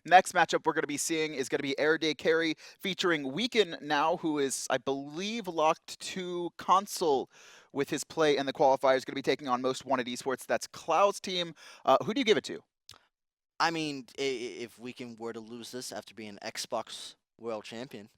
Next matchup we're going to be seeing is going to be Erry Day Carry featuring Weekend now, who is, I believe, locked to console with his play in the qualifiers. Going to be taking on Most Wanted Esports. That's Clow's team. Who do you give it to? I mean, if Weekend were to lose this after being an Xbox World Champion,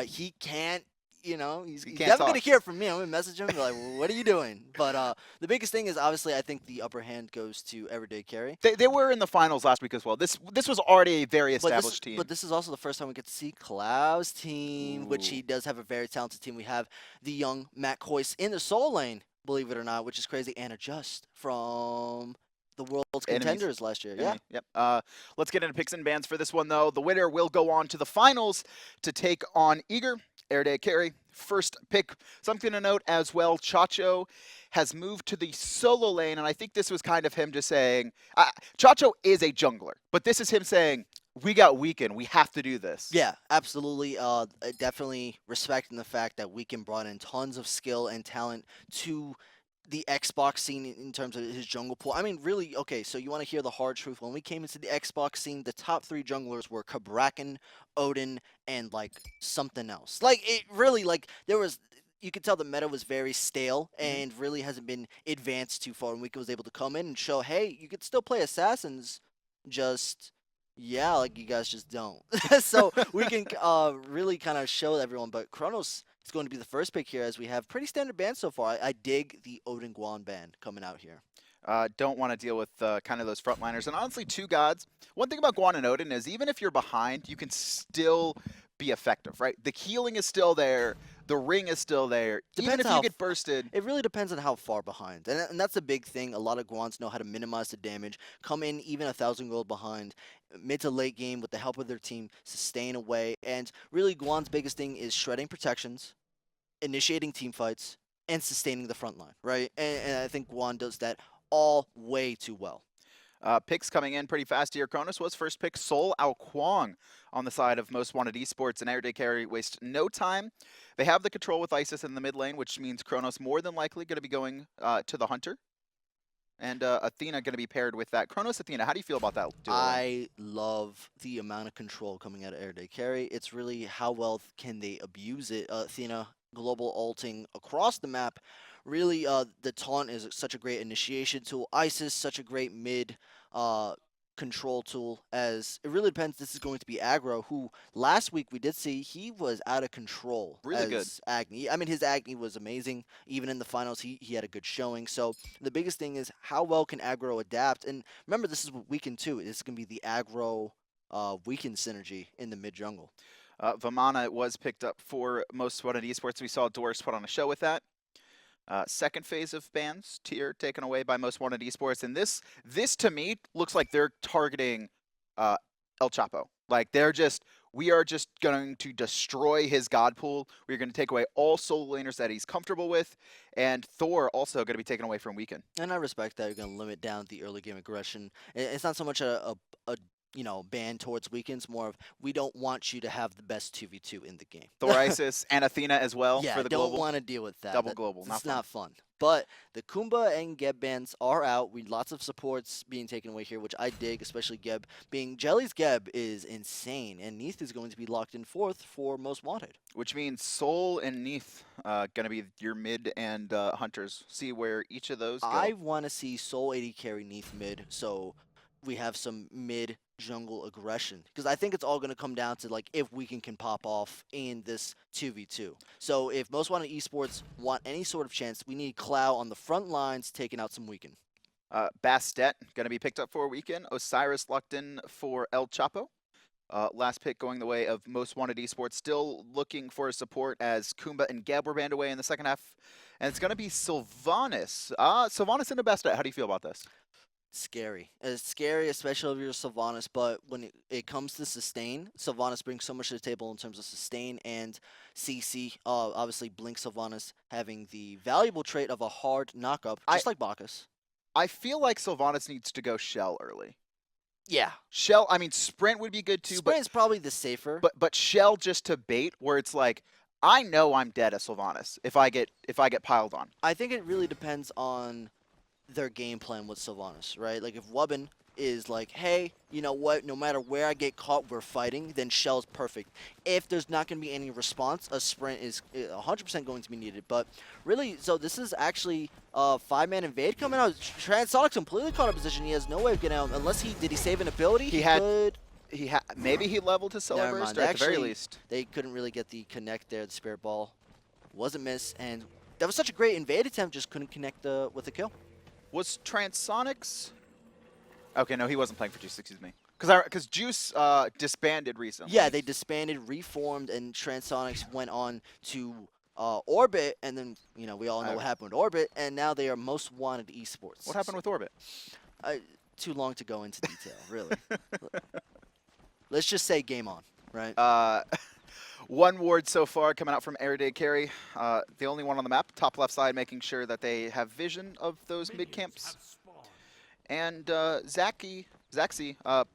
he can't. You He's can't never gonna talk. hear from me. I'm gonna message him and be like, "What are you doing?" But the biggest thing is obviously I think the upper hand goes to Erry Day Carry. They were in the finals last week as well. This was already a very established But team. this is also the first time we get to see Clow's team, which he Ooh. does have a very talented team. We have the young Matt Koiz in the Soul Lane, believe it or not, which is crazy, and Adjust from the World's Enemies. Contenders last year. Yeah. Enemy. Yep. Let's get into picks and bans for this one, though. The winner will go on to the finals to take on Eager. Erry Day Carry. First pick. Something to note as well, Chacho has moved to the solo lane, and I think this was kind of him just saying, Chacho is a jungler, but this is him saying, we got Weekend. We have to do this. Yeah, absolutely. Definitely respecting the fact that Weekend brought in tons of skill and talent to the Xbox scene in terms of his jungle pool. I mean, really, okay, so you want to hear the hard truth. When we came into the Xbox scene, the top three junglers were Kabrakan, Odin, and, like, something else. Like, it really, like, there was... You could tell the meta was very stale and really hasn't been advanced too far. And Weekend was able to come in and show, hey, you could still play Assassins, just... Yeah, like you guys just don't. So we can really kind of show everyone. But Chronos is going to be the first pick here, as we have pretty standard bans so far. I dig the Odin Guan ban coming out here. Don't want to deal with kind of those frontliners. And honestly, two gods. One thing about Guan and Odin is even if you're behind, you can still be effective, right? The healing is still there. The ring is still there. Even Depends if you how get bursted. It really depends on how far behind, and that's a big thing. A lot of Guans know how to minimize the damage, come in even 1,000 gold behind, mid to late game with the help of their team, sustain away, and really Guan's biggest thing is shredding protections, initiating team fights, and sustaining the front line, right? And I think Guan does that all way too well. Picks coming in pretty fast here. Chronos was first pick. Sol Ao Kuang on the side of Most Wanted Esports, and Erry Day Carry waste no time. They have the control with Isis in the mid lane, which means Chronos more than likely going to be going to the Hunter. And Athena going to be paired with that. Chronos, Athena, how do you feel about that duo? I love the amount of control coming out of Erry Day Carry. It's really how well can they abuse it. Athena global ulting across the map. Really, the taunt is such a great initiation tool. Isis, such a great mid control tool, as it really depends. This is going to be Aggro, who last week we did see he was out of control Really as good. Agni. I mean, his Agni was amazing. Even in the finals, he had a good showing. So the biggest thing is how well can Aggro adapt? And remember, this is Weekend too. It's going to be the Aggro Weekend synergy in the mid jungle. Vamana was picked up for Most Wanted Esports. We saw Doris put on a show with that. Second phase of bans tier taken away by Most Wanted Esports, and this to me looks like they're targeting Elchapo. Like we are just going to destroy his god pool. We're going to take away all solo laners that he's comfortable with, and Thor also going to be taken away from Weekend. And I respect that you're going to limit down the early game aggression. It's not so much a ban towards Weekends, more of we don't want you to have the best 2v2 in the game. Thor, Isis, and Athena as well Yeah, for the don't global. want to deal with that. Double global, It's not not fun. But the Kumba and Geb bans are out. Lots of supports being taken away here, which I dig, especially Geb. Being Jelly's Geb is insane, and Neith is going to be locked in fourth for Most Wanted. Which means Sol and Neith going to be your mid and hunters. See where each of those go. I want to see Soul 80 carry Neith mid, so we have some mid jungle aggression, because I think it's all going to come down to like if Weekend can pop off in this 2v2. So if Most Wanted Esports want any sort of chance, we need Clow on the front lines taking out some Weekend. Bastet going to be picked up for a Weekend. Osiris locked in for Elchapo. Last pick going the way of Most Wanted Esports. Still looking for support as Kumba and Geb were banned away in the second half. And it's going to be Sylvanus. Sylvanus into Bastet. How do you feel about this? Scary. It's scary, especially if you're Sylvanus, but when it comes to sustain, Sylvanus brings so much to the table in terms of sustain and CC. Obviously, Blink Sylvanus having the valuable trait of a hard knockup, just like Bacchus. I feel like Sylvanus needs to go Shell early. Yeah. Shell, I mean, Sprint would be good too. Sprint's probably the safer. But Shell just to bait, where it's like, I know I'm dead as Sylvanus if I get piled on. I think it really depends on their game plan with Sylvanus, right? Like if Wubbin is like, hey, you know what? No matter where I get caught, we're fighting. Then Shell's perfect. If there's not going to be any response, a sprint is 100% going to be needed. But really, so this is actually a 5-man invade coming out. Transonics completely caught up position. He has no way of getting out unless did he save an ability? Maybe he leveled his solar burst, or at the very least. They couldn't really get the connect there. The spirit ball wasn't missed, and that was such a great invade attempt. Just couldn't connect with the kill. Was Transonics? Okay, no, he wasn't playing for Juice. Excuse me. Because Juice disbanded recently. Yeah, they disbanded, reformed, and Transonics went on to Orbit, and then we all know what happened with Orbit, and now they are Most Wanted Esports. What happened with Orbit? Too long to go into detail, really. Let's just say game on, right? One ward so far coming out from Erry Day Carry. The only one on the map, top left side, making sure that they have vision of those mid camps. And Zachsy,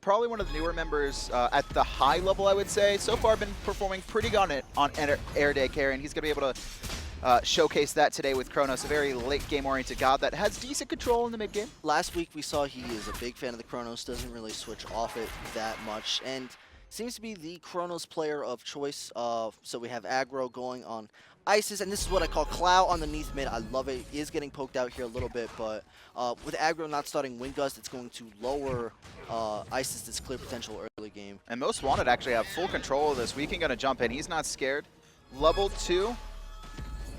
probably one of the newer members at the high level, I would say. So far been performing pretty good on Erry Day Carry, and he's going to be able to showcase that today with Chronos, a very late game-oriented god that has decent control in the mid game. Last week we saw he is a big fan of the Chronos, doesn't really switch off it that much, and seems to be the Chronos player of choice. So we have Aggro going on Isis, and this is what I call Clow on the Neith mid. I love it. He is getting poked out here a little bit, but with Aggro not starting Wind Gust, it's going to lower Isis's clear potential early game. And Most Wanted actually have full control of this. Weekend going to jump in. He's not scared. Level 2.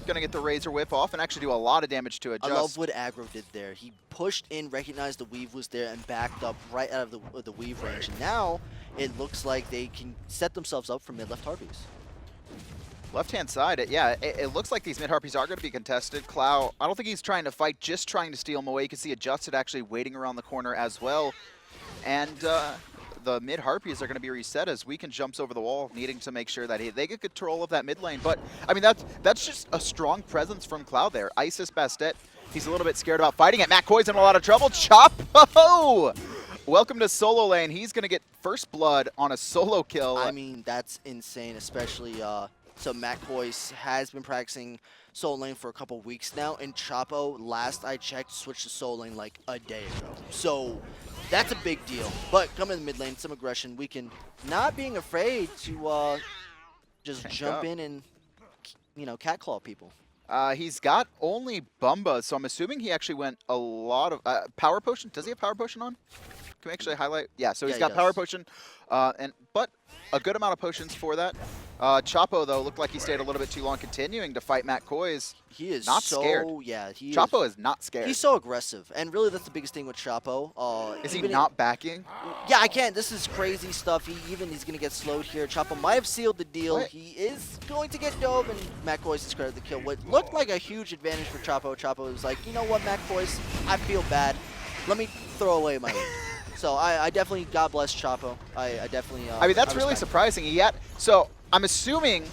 Going to get the Razor Whip off and actually do a lot of damage to Adjust. I love what Aggro did there. He pushed in, recognized the weave was there, and backed up right out of the weave range. And now it looks like they can set themselves up for mid-left Harpies. Left-hand side, it looks like these mid-Harpies are going to be contested. Clow, I don't think he's trying to fight, just trying to steal them away. You can see Adjusted actually waiting around the corner as well. And the mid-Harpies are going to be reset as Weekend jumps over the wall, needing to make sure that they get control of that mid lane. But, I mean, that's just a strong presence from Clow there. Isis Bastet, he's a little bit scared about fighting it. Koiz in a lot of trouble. Chapo! Welcome to solo lane. He's going to get first blood on a solo kill. I mean, that's insane, especially... So Koiz has been practicing solo lane for a couple weeks now, and Chapo, last I checked, switched to solo lane like a day ago. So that's a big deal. But coming in the mid lane, some aggression. We can not being afraid to just jump in and catclaw people. He's got only Bumba, so I'm assuming he actually went a lot of Power Potion. Does he have Power Potion on? Can we actually highlight? Yeah, so he's got Power Potion, but a good amount of potions for that. Chapo, though, looked like he stayed a little bit too long continuing to fight Koiz. He is not scared. Yeah, Chapo is not scared. He's so aggressive, and really that's the biggest thing with Chapo. Is he not backing? Yeah, I can't. This is crazy stuff. He's going to get slowed here. Chapo might have sealed the deal. What? He is going to get dove, and Koiz is credited the kill. What looked like a huge advantage for Chapo. Chapo was like, you know what, Koiz, I feel bad. Let me throw away my lead. So I definitely, God bless Chapo. I definitely. I mean, that's really surprising. So I'm assuming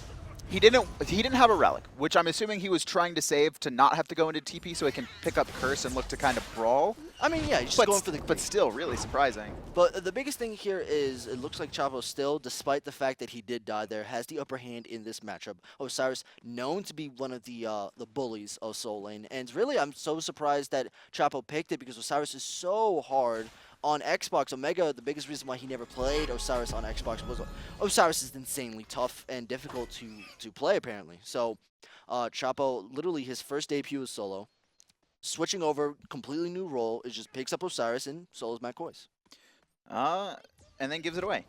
he didn't have a relic, which I'm assuming he was trying to save to not have to go into TP so he can pick up Curse and look to kind of brawl. I mean, yeah, he's just going for the. But still, really surprising. But the biggest thing here is it looks like Chapo still, despite the fact that he did die there, has the upper hand in this matchup. Osiris, known to be one of the bullies of Soul Lane, and really, I'm so surprised that Chapo picked it because Osiris is so hard. On Xbox, Omega, the biggest reason why he never played Osiris on Xbox was Osiris is insanely tough and difficult to play, apparently. So, Chapo, literally his first debut is solo. Switching over, completely new role, is just picks up Osiris and solos Koiz. And then gives it away.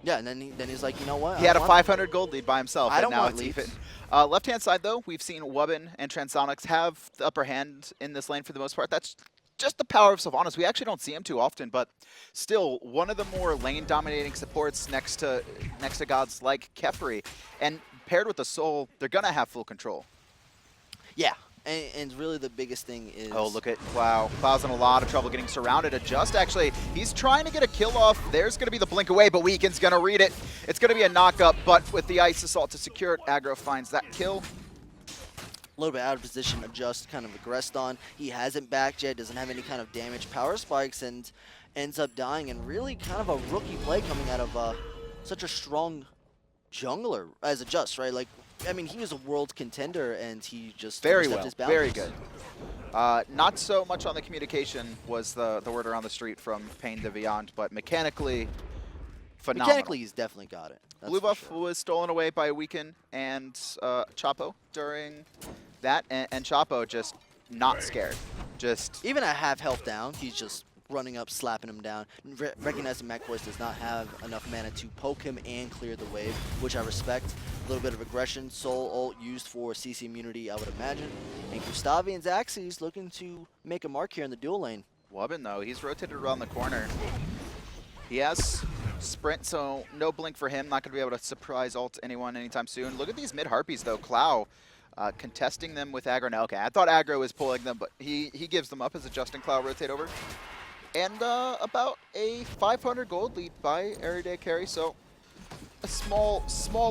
Yeah, and then he's like, you know what? He had a 500 gold lead by himself. I don't now want it's leads. even. Left-hand side, though, we've seen Wubbin and Transonics have the upper hand in this lane for the most part. That's just the power of Sylvanus. We actually don't see him too often, but still one of the more lane-dominating supports next to gods like Kefri. And paired with the Soul, they're going to have full control. Yeah, and really the biggest thing is... Oh, look at Clow. Clow's in a lot of trouble getting surrounded. Adjust, actually, he's trying to get a kill off. There's going to be the blink away, but Weekend's going to read it. It's going to be a knock-up, but with the Ice Assault to secure it, Aggro finds that kill. A little bit out of position, Adjust kind of aggressed on. He hasn't backed yet, doesn't have any kind of damage, power spikes, and ends up dying. And really kind of a rookie play coming out of such a strong jungler as Adjust, right? Like, I mean, he was a world contender, and he just very stepped well, his boundaries. very good. Not so much on the communication was the word around the street from Pain to Beyond, but mechanically phenomenal. Mechanically, he's definitely got it. Blue buff was stolen away by Weekend and Chapo during that, and Chapo just not scared. Just even at half health down, he's just running up, slapping him down. Recognizing Koiz does not have enough mana to poke him and clear the wave, which I respect. A little bit of aggression, soul ult used for CC immunity, I would imagine. And gustavY and Zachsy is looking to make a mark here in the dual lane. Wubbin, though, he's rotated around the corner. He has sprint, so no blink for him. Not going to be able to surprise ult anyone anytime soon. Look at these mid Harpies, though. Clow contesting them with Aggro. Now, okay, I thought Aggro was pulling them, but he gives them up as a Justin Clow rotate over. And about a 500 gold lead by Erry Day Carry, so a small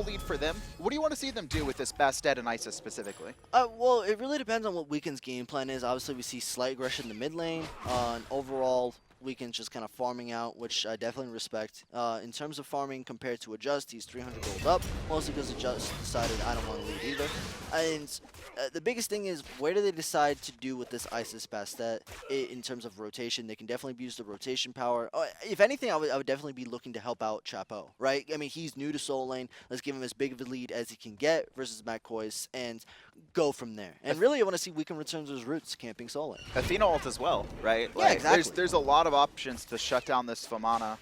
lead for them. What do you want to see them do with this Bastet and Isis specifically? Well, it really depends on what Weekend's game plan is. Obviously, we see slight aggression in the mid lane. And overall, Weekend's just kind of farming out, which I definitely respect. In terms of farming compared to Adjust, he's 300 gold up, mostly because Adjust decided I don't want to lead either. And the biggest thing is, where do they decide to do with this Isis Bastet in terms of rotation? They can definitely use the rotation power. If anything, I would definitely be looking to help out Chapo, right? I mean, he's new to Soul Lane. Let's give him as big of a lead as he can get versus Koiz and go from there. And really, I want to see Weekend return to his roots, camping Soul Lane. Athena ult as well, right? Yeah, exactly. There's a lot of options to shut down this Vamana.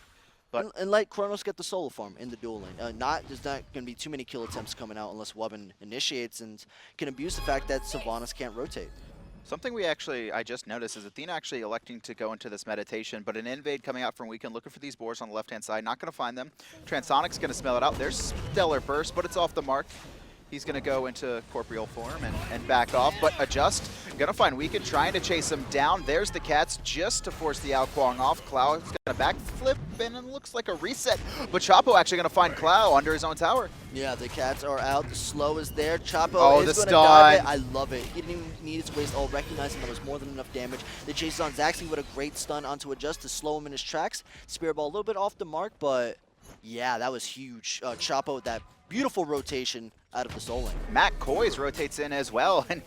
But and let Chronos get the solo farm in the dual lane. There's not going to be too many kill attempts coming out unless Wubbin initiates and can abuse the fact that Sylvanus can't rotate. Something I just noticed is Athena actually electing to go into this meditation, but an invade coming out from Weekend looking for these boars on the left-hand side. Not going to find them. Transonics going to smell it out. There's Stellar Burst, but it's off the mark. He's going to go into corporeal form and back off, but Adjust going to find Weekend, trying to chase him down. There's the Cats just to force the Kuang off. Clow is going to backflip, and it looks like a reset, but Chapo actually going to find Clow under his own tower. Yeah, the Cats are out. The slow is there. Chapo is going to dive it. I love it. He didn't even need to waste ult, recognizing there was more than enough damage. They chases on Zachsy with a great stun onto Adjust to slow him in his tracks. Spirit Ball a little bit off the mark, but yeah, that was huge. Chapo with that beautiful rotation out of the Soul Lane. Koiz rotates in as well and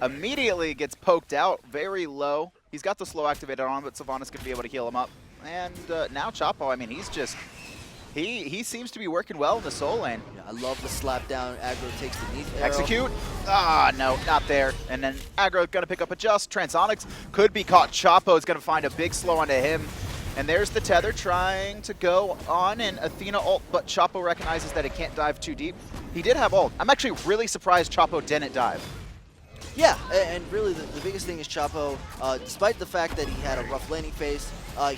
immediately gets poked out very low. He's got the slow activated on, but Sylvanus going to be able to heal him up. And now Chapo, I mean, he's just, he seems to be working well in the Soul Lane. Yeah, I love the slap down. Aggro takes the Neith arrow. Execute. Ah, no, not there. And then Aggro going to pick up Adjust. Transonics could be caught. Chapo is going to find a big slow onto him. And there's the tether trying to go on, and Athena ult, but Chapo recognizes that it can't dive too deep. He did have ult. I'm actually really surprised Chapo didn't dive. Yeah, and really the biggest thing is Chapo, despite the fact that he had a rough landing phase,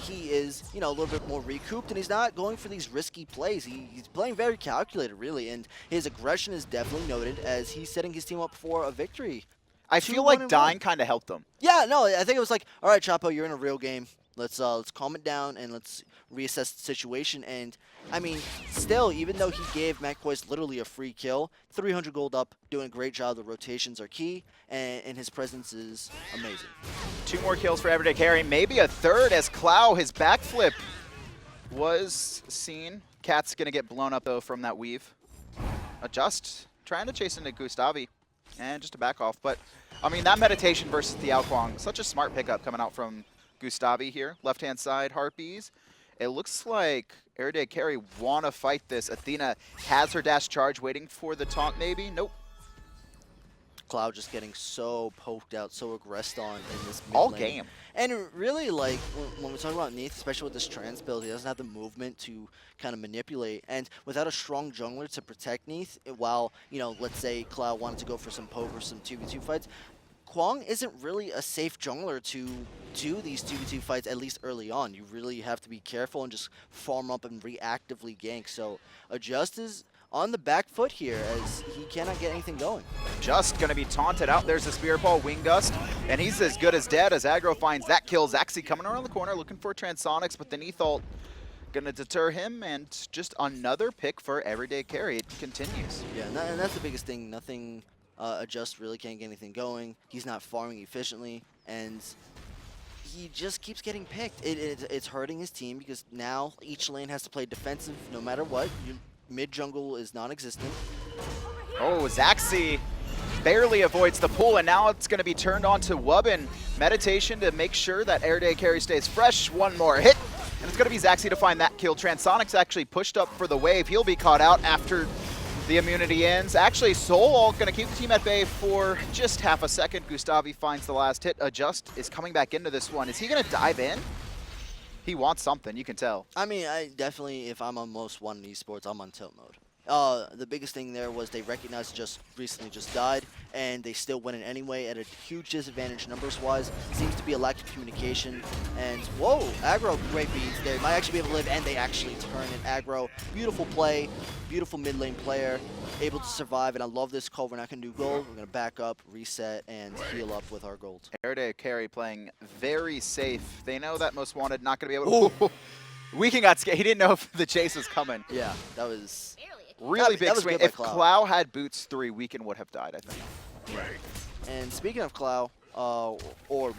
he is, a little bit more recouped, and he's not going for these risky plays. He's playing very calculated, really, and his aggression is definitely noted as he's setting his team up for a victory. I feel like dying kind of helped them. Yeah, no, I think it was like, all right, Chapo, you're in a real game. Let's calm it down and let's reassess the situation. And I mean, still, even though he gave Koiz literally a free kill, 300 gold up, doing a great job. The rotations are key, and his presence is amazing. 2 more kills for Erry Day Carry, maybe a third as Clow, his backflip was seen. Cat's gonna get blown up though from that weave. Adjust, trying to chase into gustavY, and just to back off. But I mean, that meditation versus the Kuang, such a smart pickup coming out from gustavY here, left-hand side, Harpies. It looks like Erry Day Carry want to fight this. Athena has her dash charge, waiting for the taunt maybe. Nope. Cloud just getting so poked out, so aggressed on in this mid all lane. Game. And really, like, when we talk about Neith, especially with this trans build, he doesn't have the movement to kind of manipulate. And without a strong jungler to protect Neith, while, let's say Cloud wanted to go for some poke or some 2v2 fights, Kuang isn't really a safe jungler to do these 2v2 fights, at least early on. You really have to be careful and just farm up and reactively gank. So Adjust is on the back foot here as he cannot get anything going. Just going to be taunted out. There's the Spirit Ball, Wing Gust, and he's as good as dead as Aggro finds that kill. Zachsy coming around the corner looking for Transonics, but the Neith ult going to deter him, and just another pick for Erry Day Carry. It continues. Yeah, and that's the biggest thing. Nothing... Adjust really can't get anything going. He's not farming efficiently, and he just keeps getting picked. It's hurting his team because now each lane has to play defensive no matter what. Mid jungle is non-existent. Oh, Zachsy barely avoids the pull, and now it's going to be turned on to Wubbin. Meditation to make sure that Erry Day Carry stays fresh. One more hit, and it's going to be Zachsy to find that kill. Transonics actually pushed up for the wave. He'll be caught out after the immunity ends. Actually, Soul going to keep the team at bay for just half a second. gustavY finds the last hit. Adjust is coming back into this one. Is he going to dive in? He wants something, you can tell. I mean, I definitely, if I'm on most Wanted Esports, I'm on tilt mode. The biggest thing there was they recognized recently just died, and they still win it anyway at a huge disadvantage numbers-wise. Seems to be a lack of communication, and whoa, Aggro, great beats. They might actually be able to live, and they actually turn it. Aggro, beautiful play, beautiful mid lane player, able to survive, and I love this call. We're not going to do gold. We're going to back up, reset, and heal up with our gold. Erry Day Carry playing very safe. They know that Most Wanted not going to be able to... Weekend got scared. He didn't know if the chase was coming. Yeah, that was... Really big swing. If Clow. Clow had boots 3, Weekend would have died, I think. Right. And speaking of Clow, or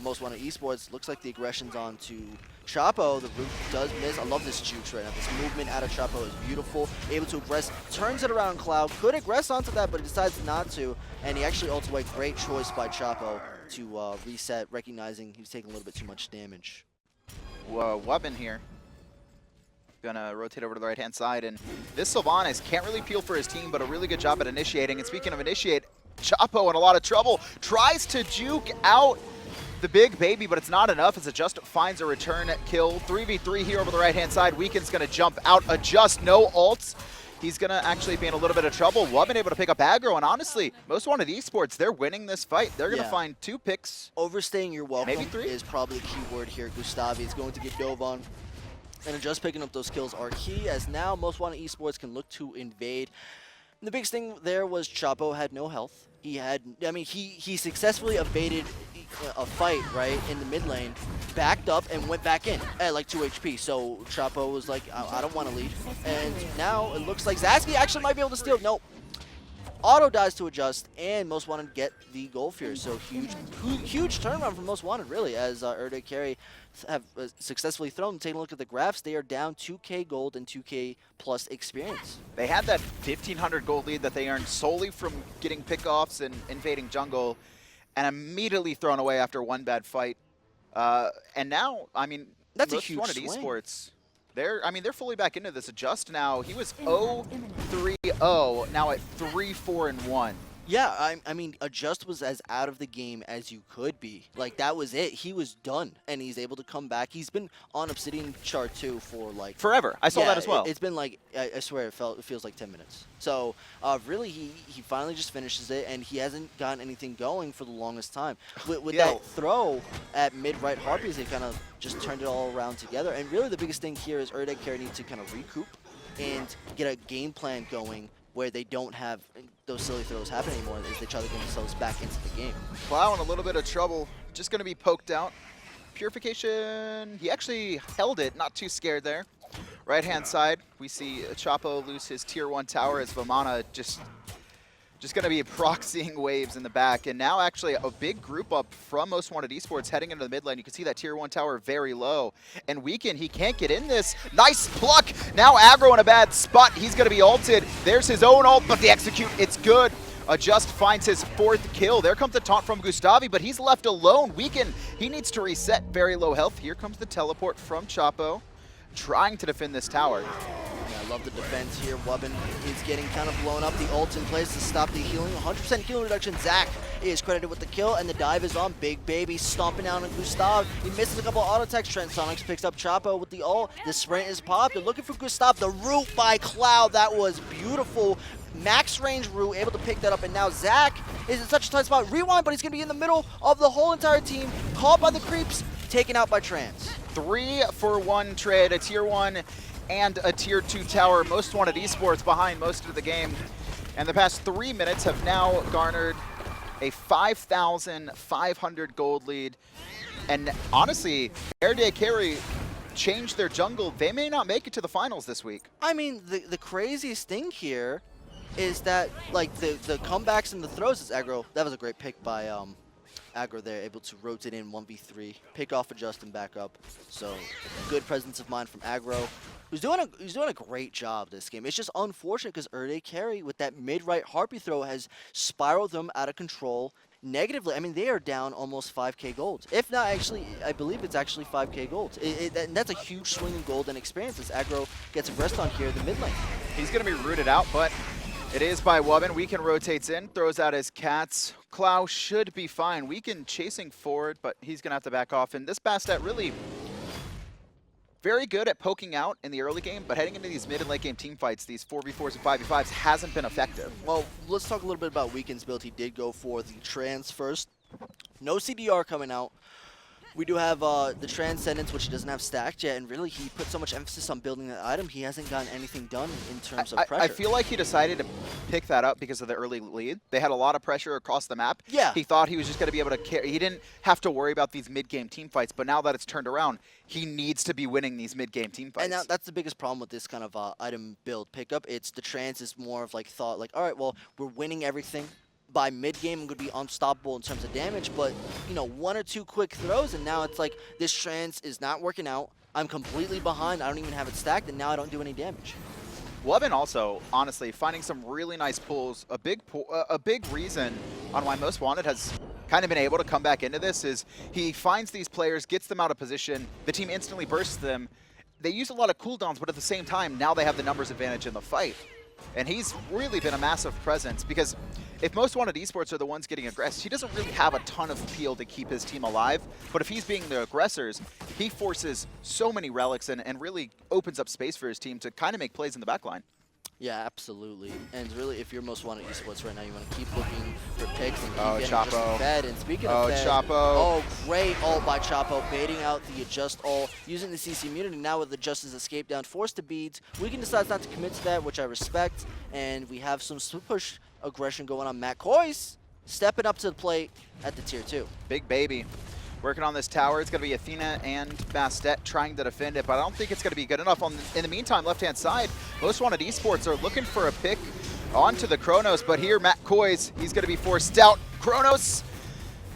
Most Wanted Esports, looks like the aggression's on to Chapo. The root does miss. I love this juke right now. This movement out of Chapo is beautiful. Able to aggress, turns it around Clow. Could aggress onto that, but he decides not to. And he actually ults away. Great choice by Chapo to reset, recognizing he was taking a little bit too much damage. Wubbin here. Gonna rotate over to the right-hand side, and this Sylvanus can't really peel for his team, but a really good job at initiating. And speaking of initiate, Chapo in a lot of trouble. Tries to juke out the big baby, but it's not enough as Adjust finds a return kill. 3v3 here over the right-hand side. Weekend's gonna jump out. Adjust, no ults. He's gonna actually be in a little bit of trouble. Wubbin able to pick up Aggro, and honestly, Most Wanted Esports, they're winning this fight. They're gonna find 2 picks. Overstaying your welcome maybe 3 is probably the key word here. gustavY is going to get dove on. And just picking up those kills are key, as now Most Wanted Esports can look to invade. And the biggest thing there was Chapo had no health. He had, I mean, he successfully evaded a fight, right, in the mid lane, backed up and went back in at like 2 HP. So Chapo was like, I don't want to lead. And now it looks like Zachsy actually might be able to steal. Nope. Auto dies to Adjust, and Most Wanted get the gold here. So huge turnaround from Most Wanted, really, as Erry Day Carry have successfully thrown. Taking a look at the graphs, they are down 2K gold and 2K plus experience. They had that 1,500 gold lead that they earned solely from getting pickoffs and invading jungle, and immediately thrown away after one bad fight. And now, I mean, that's a Most huge Wanted swing. Esports. They're fully back into this. Adjust now. He was 0-3-0, now at 3-4-1. Yeah, I mean, Adjust was as out of the game as you could be. Like, that was it. He was done, and he's able to come back. He's been on Obsidian chart 2 for, like... forever. I saw that as well. It's been, like, I swear, it feels like 10 minutes. So, really, he finally just finishes it, and he hasn't gotten anything going for the longest time. With that throw at mid-right Harpies, they kind of just turned it all around together. And really, the biggest thing here is Erry Day Carry needs to kind of recoup and get a game plan going where they don't have those silly throws happen anymore as they try to get themselves back into the game. Clow in a little bit of trouble. Just going to be poked out. Purification, he actually held it, not too scared there. Right-hand side, we see Chapo lose his tier 1 tower as Vamana just going to be proxying waves in the back. And now actually a big group up from Most Wanted Esports heading into the mid lane. You can see that tier 1 tower very low. And Weekend, he can't get in this. Nice pluck. Now Aggro in a bad spot. He's going to be ulted. There's his own ult, but the execute, it's good. Adjust finds his 4th kill. There comes the taunt from gustavY, but he's left alone. Weekend, he needs to reset. Very low health. Here comes the teleport from Chapo, trying to defend this tower. I love the defense here. Wubbin is getting kind of blown up. The ult in place to stop the healing. 100% healing reduction. Zach is credited with the kill, and the dive is on. Big Baby stomping down on gustavY. He misses a couple auto attacks. Transonics picks up Chapo with the ult. The sprint is popped. They're looking for gustavY. The root by Cloud. That was beautiful. Max range root, able to pick that up, and now Zach is in such a tight spot. Rewind, but he's going to be in the middle of the whole entire team. Caught by the creeps, taken out by Trans. 3-for-1 trade, a tier 1 and a tier 2 tower. Most Wanted Esports behind most of the game. And the past 3 minutes have now garnered a 5,500 gold lead. And honestly, Erry Day Carry changed their jungle. They may not make it to the finals this week. I mean, the craziest thing here is that, like, the comebacks and the throws is Aggro. That was a great pick by Aggro there, able to rotate in 1v3, pick off a Justin back up. So good presence of mind from Aggro, who's doing a great job this game. It's just unfortunate because Erry Day Carry with that mid-right Harpy throw has spiraled them out of control negatively. I mean, they are down almost 5k gold. If not, actually, I believe it's actually 5k gold. And that's a huge swing in gold and experience as Aggro gets a rest on here in the mid lane. He's going to be rooted out, but it is by Wubbin. Weekend rotates in, throws out his cats. Clow should be fine. Weekend chasing forward, but he's going to have to back off. And this Bastet really very good at poking out in the early game, but heading into these mid and late game team fights, these 4v4s and 5v5s hasn't been effective. Well, let's talk a little bit about Weekend's build. He did go for the Trans first. No CDR coming out. We do have the Transcendence, which he doesn't have stacked yet, and really he put so much emphasis on building that item, he hasn't gotten anything done in terms of pressure. I feel like he decided to pick that up because of the early lead. They had a lot of pressure across the map. Yeah. He thought he was just going to be able to carry. He didn't have to worry about these mid-game team fights, but now that it's turned around, he needs to be winning these mid-game team fights. And now that's the biggest problem with this kind of item build pickup. It's the Trans is more of like thought, like, all right, well, we're winning everything. By mid-game, I'm going to be unstoppable in terms of damage, but, you know, one or two quick throws, and now it's like, this Trans is not working out. I'm completely behind. I don't even have it stacked, and now I don't do any damage. Wubbin also, honestly, finding some really nice pulls. A big reason on why Most Wanted has kind of been able to come back into this is he finds these players, gets them out of position, the team instantly bursts them. They use a lot of cooldowns, but at the same time, now they have the numbers advantage in the fight. And he's really been a massive presence because if Most Wanted Esports are the ones getting aggressed, he doesn't really have a ton of appeal to keep his team alive. But if he's being the aggressors, he forces so many relics and really opens up space for his team to kind of make plays in the backline. Yeah, absolutely. And really, if you're Most Wanted Esports right now, you want to keep looking for picks and keep getting Chapo. just fed. And speaking of fed, Chapo. Oh, great ult by Chapo, baiting out the adjust ult, using the CC immunity. Now with the Justice escape down, forced to beads. Weekend decides not to commit to that, which I respect. And we have some split push aggression going on. Koiz stepping up to the plate at the tier 2. Big baby. Working on this tower. It's going to be Athena and Bastet trying to defend it, but I don't think it's going to be good enough. In the meantime, left-hand side, Most Wanted Esports are looking for a pick onto the Chronos, but here, Koiz, he's going to be forced out. Chronos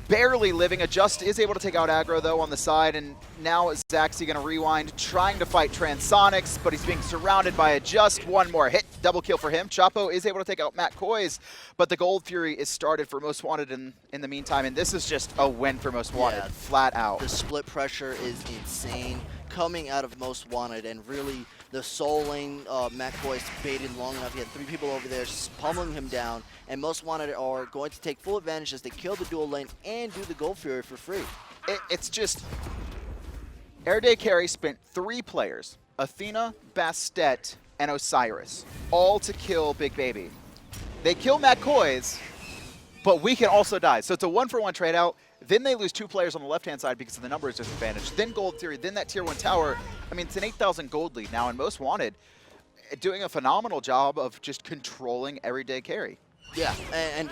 barely living. Adjust is able to take out Aggro, though, on the side, and now Zachsy going to rewind, trying to fight Transonics, but he's being surrounded by Adjust. One more hit. Double kill for him. Chapo is able to take out Koiz, but the Gold Fury is started for Most Wanted in the meantime, and this is just a win for Most Wanted, flat out. The split pressure is insane coming out of Most Wanted, and really the soul lane, Koiz baited long enough. He had 3 people over there pummeling him down, and Most Wanted are going to take full advantage as they kill the dual lane and do the Gold Fury for free. It's just, Erry Day Carry spent 3 players, Athena, Bastet, and Osiris, all to kill Big Baby. They kill Koiz, but we can also die. So it's a 1-for-1 trade out. Then they lose 2 players on the left-hand side because of the numbers disadvantage. Then Gold Theory, then that tier 1 tower. I mean, it's an 8,000 gold lead now, and Most Wanted doing a phenomenal job of just controlling Erry Day Carry. Yeah, and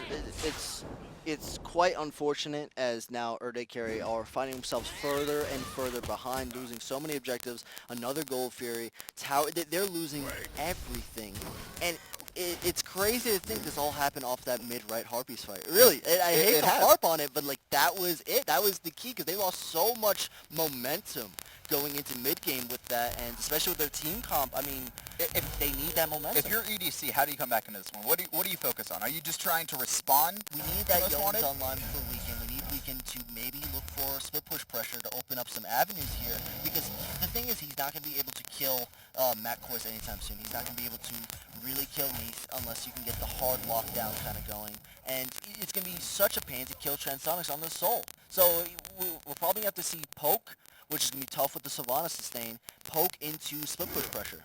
it's quite unfortunate as now Erry Day Carry are finding themselves further and further behind, losing so many objectives. Another Gold Fury tower. They're losing everything, and it's crazy to think this all happened off that mid-right Harpies fight. Really, I hate to harp on it, but like that was it. That was the key because they lost so much momentum going into mid-game with that, and especially with their team comp. I mean, if they need that momentum. If you're EDC, how do you come back into this one? What do you focus on? Are you just trying to respond? We need that Young's online for Weekend. We need Weekend to maybe look for split push pressure to open up some avenues here, because the thing is he's not going to be able to kill Koiz anytime soon. He's not going to be able to really kill Neith unless you can get the hard lockdown kind of going. And it's going to be such a pain to kill Transonics on the Soul. So we'll probably have to see Poke, which is going to be tough with the Sylvanus sustain, Poke into split push pressure.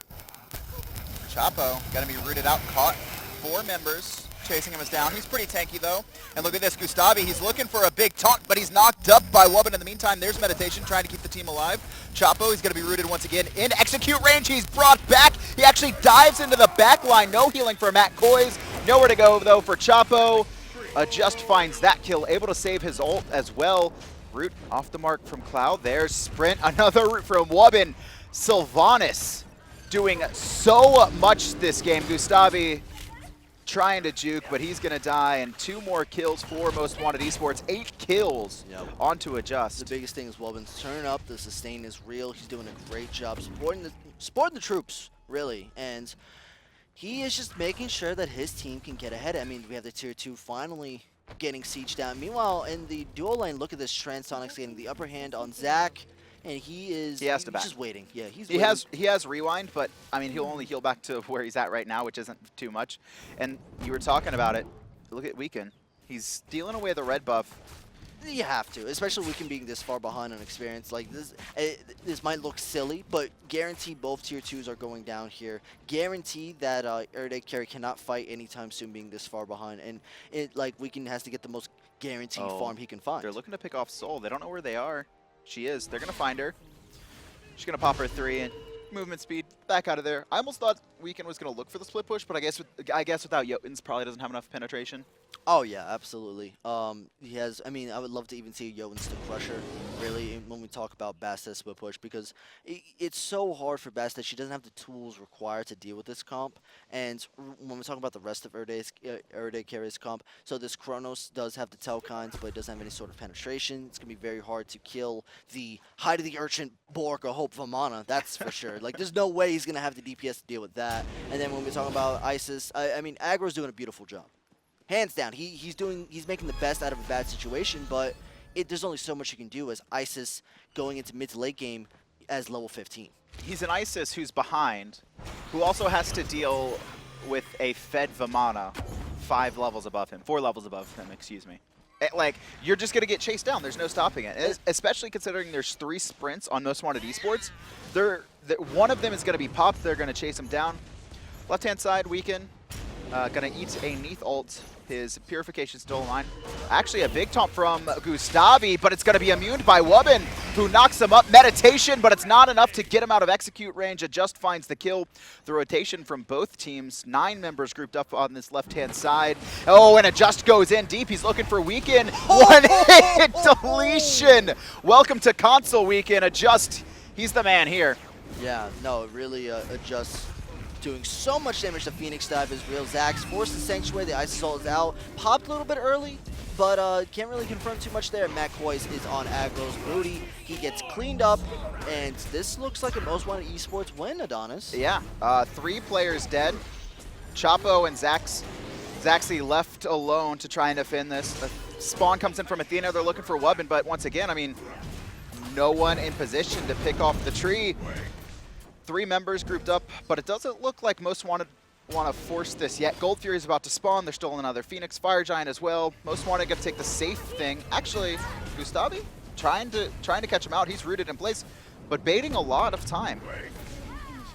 Chapo going to be rooted out, caught 4 members. Chasing him is down. He's pretty tanky, though. And look at this, gustavY. He's looking for a big taunt, but he's knocked up by Wubbin in the meantime. There's Meditation trying to keep the team alive. Chapo, he's going to be rooted once again. In execute range, he's brought back. He actually dives into the back line. No healing for Koiz. Nowhere to go, though, for Chapo. Just finds that kill, able to save his ult as well. Root off the mark from Cloud. There's Sprint. Another root from Wubbin. Sylvanus doing so much this game. gustavY trying to juke, but he's going to die, and 2 more kills for Most Wanted Esports. 8 kills onto Adjust. The biggest thing is Wubben's turning up. The sustain is real. He's doing a great job supporting the troops, really. And he is just making sure that his team can get ahead. I mean, we have the tier 2 finally getting siege down. Meanwhile, in the dual lane, look at this. Transonics getting the upper hand on Zach. And he's just waiting. Yeah, he has rewind, but I mean he'll only heal back to where he's at right now, which isn't too much. And you were talking about it. Look at Weekend. He's stealing away the red buff. You have to, especially Weekend being this far behind on experience. Like this, this might look silly, but guarantee both tier 2s are going down here. Guarantee that Erry Day Carry cannot fight anytime soon, being this far behind. And Weekend has to get the most guaranteed farm he can find. They're looking to pick off Soul. They don't know where they are. She is. They're going to find her. She's going to pop her 3 and movement speed back out of there. I almost thought Weekend was going to look for the split push, but I guess without Jotuns probably doesn't have enough penetration. Oh yeah, absolutely. He has. I mean, I would love to even see Jotuns to Crusher, really, when we talk about Bastet split push, because it's so hard for Bastet. She doesn't have the tools required to deal with this comp. And when we talk about the rest of Erry Day Carry's comp, so this Chronos does have the Telkines, but it doesn't have any sort of penetration. It's gonna be very hard to kill the Hide of the Urchin, Bork, or Hope Vamana. That's for sure. Like, there's no way he's gonna have the DPS to deal with that. And then when we talk about Isis, I mean, Aggro's doing a beautiful job. Hands down, he's making the best out of a bad situation, but there's only so much you can do as Isis going into mid to late game as level 15. He's an Isis who's behind, who also has to deal with a fed Vamana 4 levels above him, excuse me. Like, you're just going to get chased down. There's no stopping it, especially considering there's 3 sprints on Most Wanted Esports. One of them is going to be popped. They're going to chase him down. Left-hand side, Weekend, going to eat a Neith ult. His Purification still alive. Actually, a big taunt from gustavY, but it's going to be immuned by Wubben, who knocks him up. Meditation, but it's not enough to get him out of execute range. Adjust finds the kill. The rotation from both teams. 9 members grouped up on this left-hand side. Oh, and Adjust goes in deep. He's looking for Weekend. 1-hit deletion. Welcome to console, Weekend. Adjust, he's the man here. Yeah, no, really Adjust doing so much damage to Phoenix Dive is real. Zax forced the Sanctuary, the Ice Assault is out. Popped a little bit early, but can't really confirm too much there. Koiz is on Aggro's booty. He gets cleaned up, and this looks like a Most Wanted Esports win, Adanas. Yeah, 3 players dead. Elchapo and Zachsy left alone to try and defend this. Spawn comes in from Athena. They're looking for Wubben, but once again, I mean, no one in position to pick off the tree. 3 members grouped up, but it doesn't look like Most Wanted want to force this yet. Gold Fury is about to spawn. They're still another Phoenix Fire Giant as well. Most Wanted going to take the safe thing. Actually, gustavY trying to catch him out. He's rooted in place, but baiting a lot of time.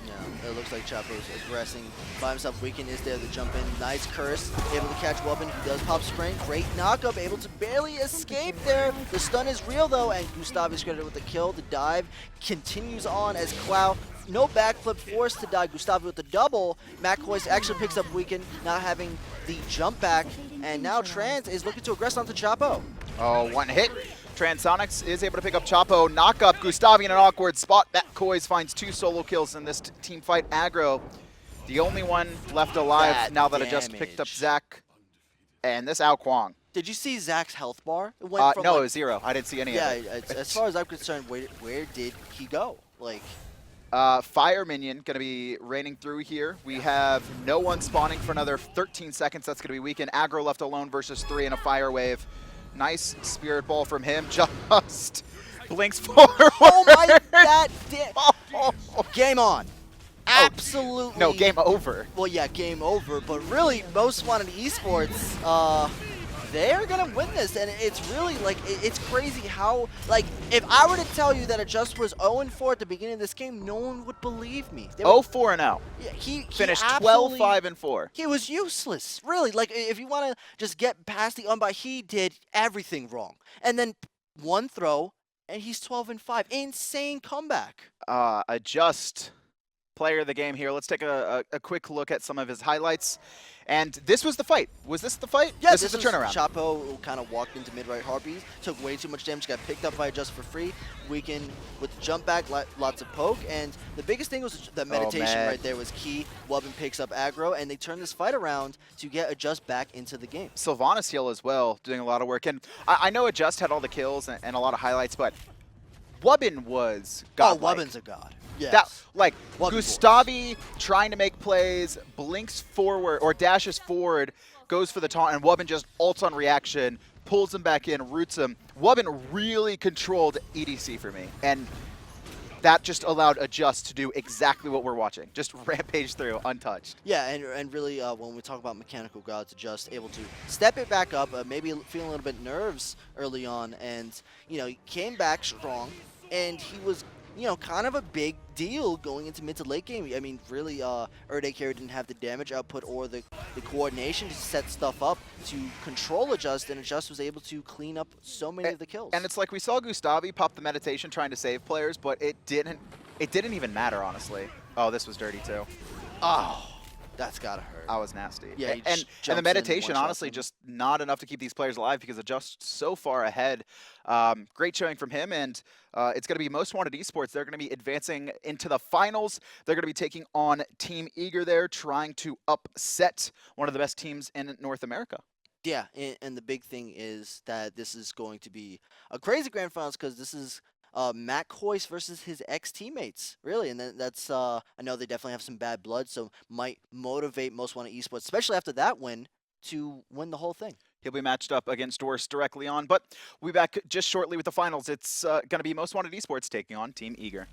Yeah, it looks like Chapo's aggressing by himself. Weekend is there to jump in. Nice curse, able to catch Wubben. He does pop Spring. Great knockup, able to barely escape there. The stun is real though, and gustavY is credited with the kill. The dive continues on as Clow. No backflip, forced to die. gustavY with the double. Koiz actually picks up Weekend, not having the jump back. And now Trans is looking to aggress onto Chapo. Oh, 1 hit. Transonics is able to pick up Chapo, knock up gustavY in an awkward spot. Koiz finds 2 solo kills in this team fight. Aggro, the only one left alive now that I just picked up Zach. And this out Kuang. Did you see Zach's health bar? It went from no, it was 0. I didn't see any of it. Yeah, as far as I'm concerned, where did he go? Like, Fire Minion going to be raining through here. We have no one spawning for another 13 seconds. That's going to be Weekend. Aggro left alone versus 3 in a Fire Wave. Nice Spirit Ball from him. Just blinks forward. Oh my God. Game on. Absolutely. No, game over. Well, yeah, game over. But really, Most Wanted Esports, they're going to win this. And it's really, like, it's crazy how, like, if I were to tell you that Adjust was 0-4 at the beginning of this game, no one would believe me. 0-4-0. Yeah, he finished 12-5-4. He was useless, really. Like, if you want to just get past the unbuy, he did everything wrong. And then 1 throw, and he's 12-5. Insane comeback. Adjust player of the game here. Let's take a quick look at some of his highlights. And this was the fight. Was this the fight? Yeah, this is the turnaround. Chapo kind of walked into mid-right harpies, took way too much damage, got picked up by Just for free. Weakened with the jump back, lots of poke, and the biggest thing was the meditation right there was key. Wubbin picks up aggro, and they turn this fight around to get Adjust back into the game. Sylvanus heal as well, doing a lot of work. And I know Adjust had all the kills and a lot of highlights, but Wubbin was godlike. Oh, Wubbin's a god. Yes. That, like, Wubbin gustavY trying to make plays, blinks forward, or dashes forward, goes for the taunt, and Wubbin just ults on reaction, pulls him back in, roots him. Wubbin really controlled EDC for me, and that just allowed Adjust to do exactly what we're watching. Just rampage through, untouched. Yeah, and really, when we talk about mechanical gods, Adjust able to step it back up, maybe feeling a little bit nerves early on, and, you know, he came back strong, and he was, you know, kind of a big deal going into mid to late game. I mean, really, Erry Day Carry didn't have the damage output or the coordination to set stuff up to control Adjust, and Adjust was able to clean up so many of the kills. And it's like we saw gustavY pop the meditation trying to save players, but it didn't even matter, honestly. Oh, this was dirty too. Oh, that's gotta hurt. I was nasty. Yeah, and the meditation, honestly, just not enough to keep these players alive because Adjust so far ahead. Great showing from him, and it's going to be Most Wanted Esports. They're going to be advancing into the finals. They're going to be taking on Team Eager there, trying to upset one of the best teams in North America. Yeah, and the big thing is that this is going to be a crazy grand finals because this is Matt Koiz versus his ex-teammates, really, and then that's I know they definitely have some bad blood, so might motivate Most Wanted Esports, especially after that win, to win the whole thing. He'll be matched up against Doris directly on, but we'll be back just shortly with the finals. It's going to be Most Wanted Esports taking on Team Eager.